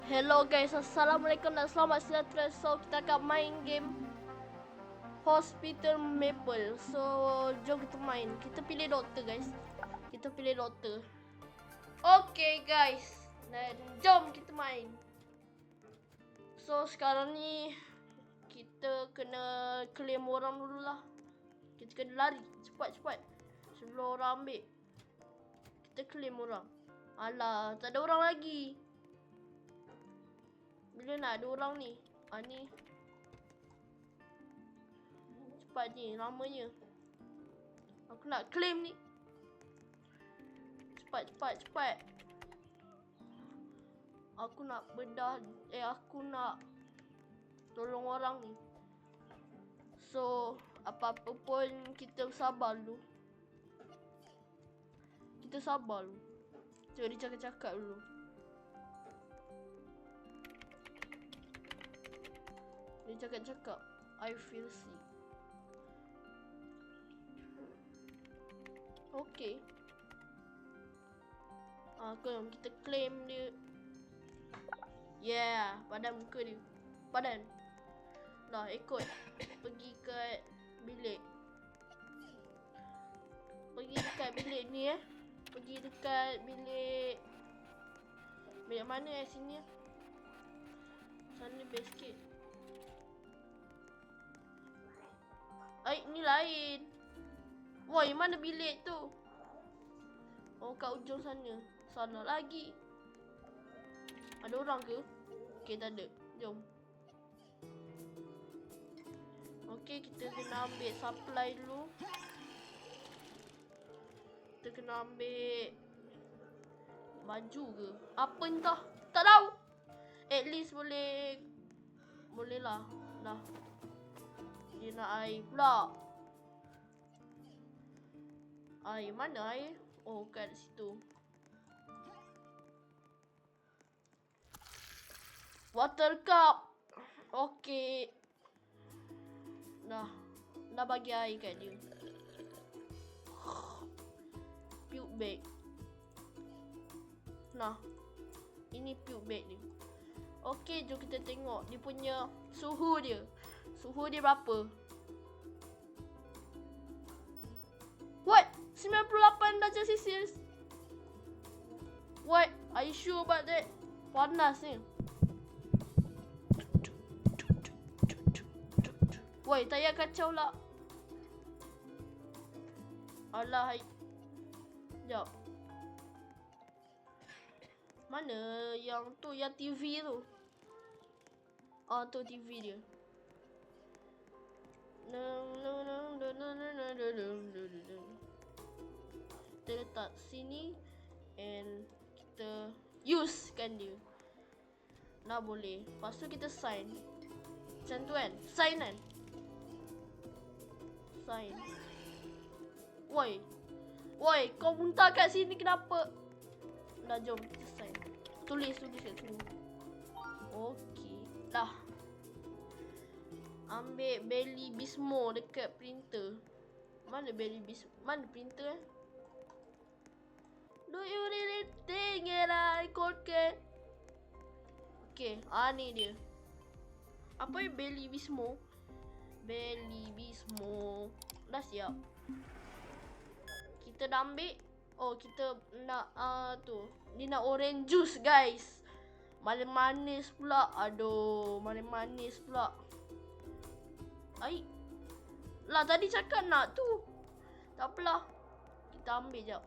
Hello guys, assalamualaikum dan selamat sejahtera. So kita akan main game Hospital Maple. So jom kita main. Kita pilih doktor guys. Kita pilih doktor. Okay guys, dan jom kita main. So sekarang ni kita kena claim orang dulu lah. Kita kena lari cepat-cepat sebelum orang ambil. Kita claim orang. Alah, tak ada orang lagi. Bila nak ada orang ni? Ni. Cepat ni, lamanya. Aku nak claim ni. Cepat. Aku nak bedah, aku nak tolong orang ni. So, apa-apa pun kita sabar dulu. Kita sabar dulu. Cuba dia cakap-cakap dulu. Dia cakap-cakap, I feel sick. Okay. Jom kita claim dia. Yeah, padan muka dia. Padan. Dah ikut. Pergi ke bilik. Pergi dekat bilik ni Pergi dekat bilik. Bilik mana sini Sana best sikit. Ni lain. Woi, mana bilik tu? Oh, kat ujung sana. Sana lagi. Ada orang ke? Okey, tak ada. Jom. Okey, kita kena ambil supply dulu. Kita kena ambil baju ke? Apa entah. Tak tahu. At least boleh lah. Dah. Dia nak air pula. Air mana air? Oh, kat situ. Water cup. Okey. Dah bagi air kat dia. Puke bag. Nah. Ini puke bag dia. Okey, jom kita tengok dia punya suhu dia. Suhu dia berapa? What? 98 darjah Celsius. What? Are you sure about that? Panas ni. Woi, tak payah kacau lah. Alah, sekejap. Mana yang tu, yang TV tu? Tu TV dia. Kita letak sini and kita usekan dia. Dah boleh. Lepas tu kita sign. Macam tu kan? Sign kan? Sign. Woi, kau muntah kat sini kenapa? Dah, jom kita sign. Tulis kat sini. Okey. Dah. Ambil Belly Bismo dekat printer. Mana Belly Bismo? Mana printer Do you really think that I could get? Okay, ni dia. Apa yang Belly Bismo? Belly Bismo. Dah siap. Kita dah ambil. Oh, kita nak tu. Dia nak orange juice, guys. Manis pula. Aduh, manis pula. Lah, tadi cakap nak tu. Tak apalah. Kita ambil jap.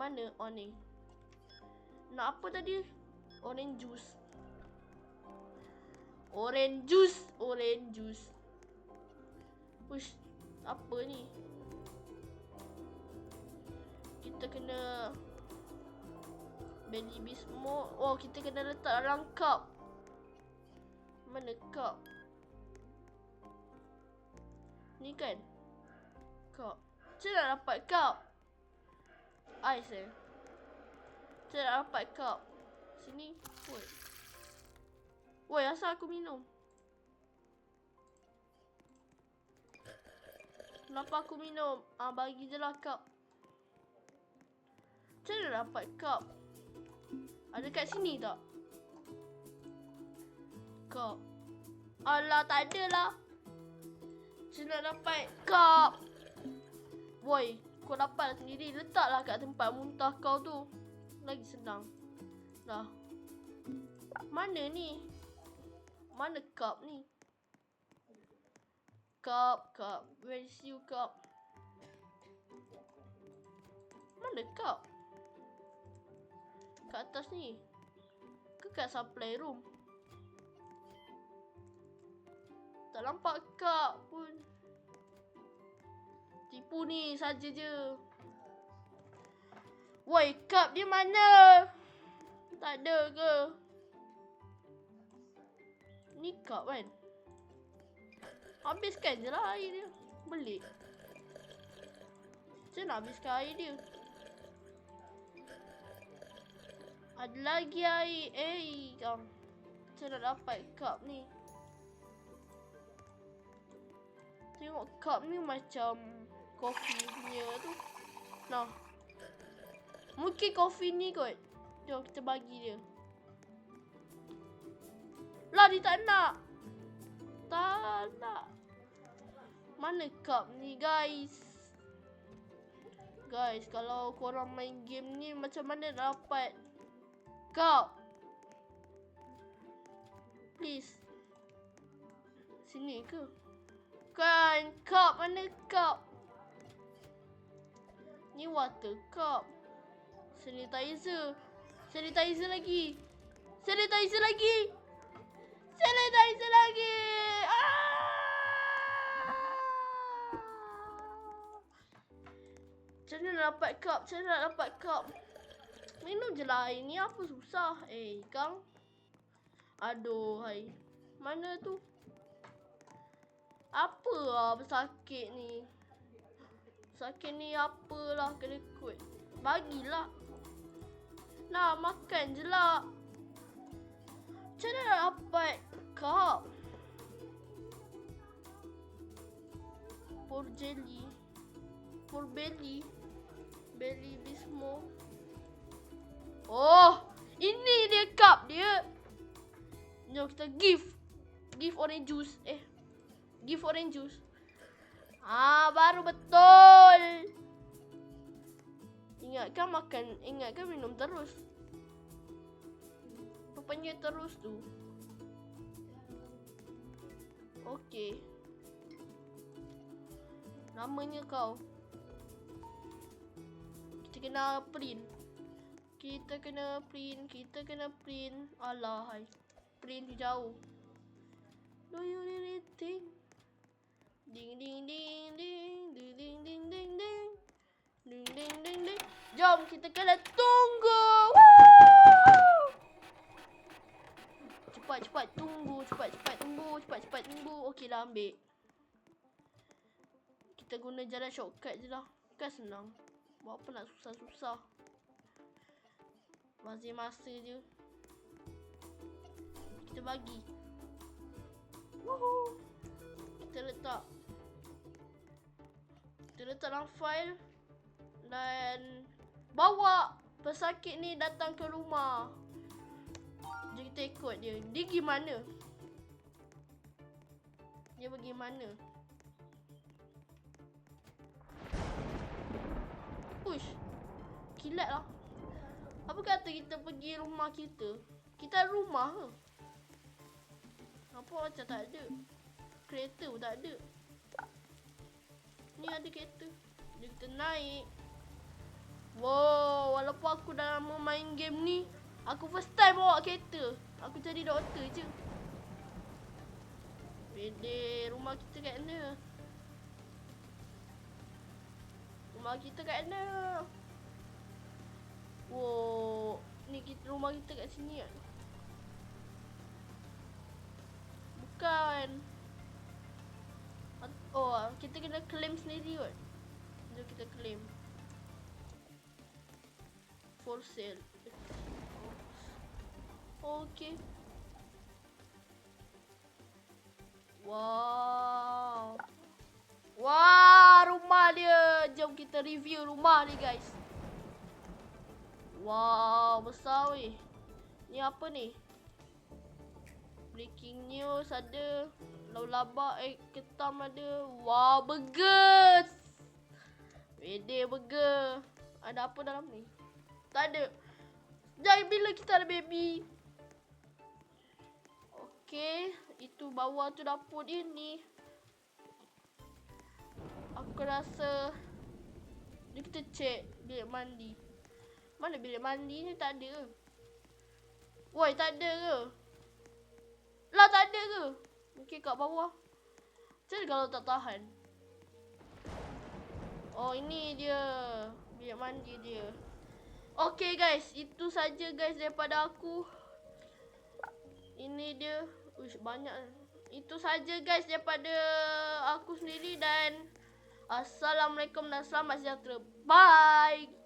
Mana? Ni. Nak apa tadi? Orange juice. Push. Apa ni? Kita kena Belly Bismo. Oh, kita kena letak dalam cup. Mana cup? Ni kan? Cup. Macam nak dapat cup? Ais Macam nak dapat cup? Sini. Woi, asal aku minum? Kenapa aku minum? Bagi je lah cup. Macam mana dapat cup? Ada kat sini tak? Cup. Alah, tak ada lah. Macam nak dapat cup? Boy, kau dapat sendiri. Letaklah kat tempat muntah kau tu. Lagi senang. Dah. Mana ni? Mana cup ni? Cup. Where is you, cup? Mana cup? Kat atas ni. Ke kat supply room? Tak nampak cup pun. Tipu ni saja je. Woi, cup dia mana? Tak ada ke? Ni cup kan? Habiskan je lah air dia. Belik. Macam nak habiskan air dia? Ada lagi air. Kau. Macam nak dapat cup ni? Tengok cup ni macam kopi punya tu. Nah. Mungkin kopi ni kot. Jom kita bagi dia. Lah, dia tak nak. Tak nak. Mana cup ni, guys? Guys, kalau korang main game ni, macam mana dapat cup? Please. Sini ke? Kan, cup. Mana cup? Ni water cup. Sanitizer. Sanitizer lagi. Sanitizer lagi. Sanitizer lagi. Macam mana nak dapat cup? Macam mana nak dapat cup? Minum je lah air ni. Apa susah? Kang. Aduh, hai. Mana tu? Apa lah bersakit ni? Sakit ni apalah kena kot. Bagilah. Nah, makan je lah. Macam mana nak dapat cup? Pour jelly. Pour belly. Belly bismo. Oh, ini dia cup dia. Jom kita give. Give orange juice. Give orange juice. Baru betul. Ingatkan minum terus. Rupanya terus tu. Okey. Namanya kau. Kita kena print. Kita kena print. Alah, hai. Print jauh. Do you really think? Ding ding ding ding ding ding ding ding ding ding ding ding ding. Jom kita kena tunggu. Woo! Cepat tunggu, cepat tunggu. Okeylah, ambil. Kita guna jalan shortcut je lah. Kan senang. Buat apa nak susah-susah. Bazir masa je. Kita bagi. Woohoo. Kita letak dalam file dan bawa pesakit ni datang ke rumah. Jom kita ikut dia. Dia pergi mana? Dia pergi mana? Push. Kilat lah. Apa kata kita pergi rumah kita? Kita ada rumah ke? Apa macam tak ada? Kereta pun tak ada. Ni ada kereta. Jom kita naik. Wow, walaupun aku dah lama main game ni, aku first time bawa kereta. Aku jadi doktor je. Bedek, rumah kita kat mana? Rumah kita kat mana? Wow, ni rumah kita kat sini kan? Bukan. Oh, kita kena claim sendiri kot. Jom kita claim. For sale. Okay. Wow. Wah, rumah dia. Jom kita review rumah ni, guys. Wow, besar weh. Ni apa ni? Breaking news ada. Lauk-labak ketam ada. Wow, burger. Wede burger. Ada apa dalam ni? Tak ada. Jangan bila kita ada baby. Okey, itu bawah tu dapur dia ni. Aku rasa ni kita cek bilik mandi. Mana bilik mandi ni? Tak ada. Woi, tak ada ke? Lah, tak ada ke? Okey, kat bawah. Macam mana kalau tak tahan? Oh, ini dia. Bilik mandi dia. Okey guys, itu saja guys daripada aku. Ini dia. Uish, banyak. Itu saja guys daripada aku sendiri dan Assalamualaikum dan selamat sejahtera. Bye.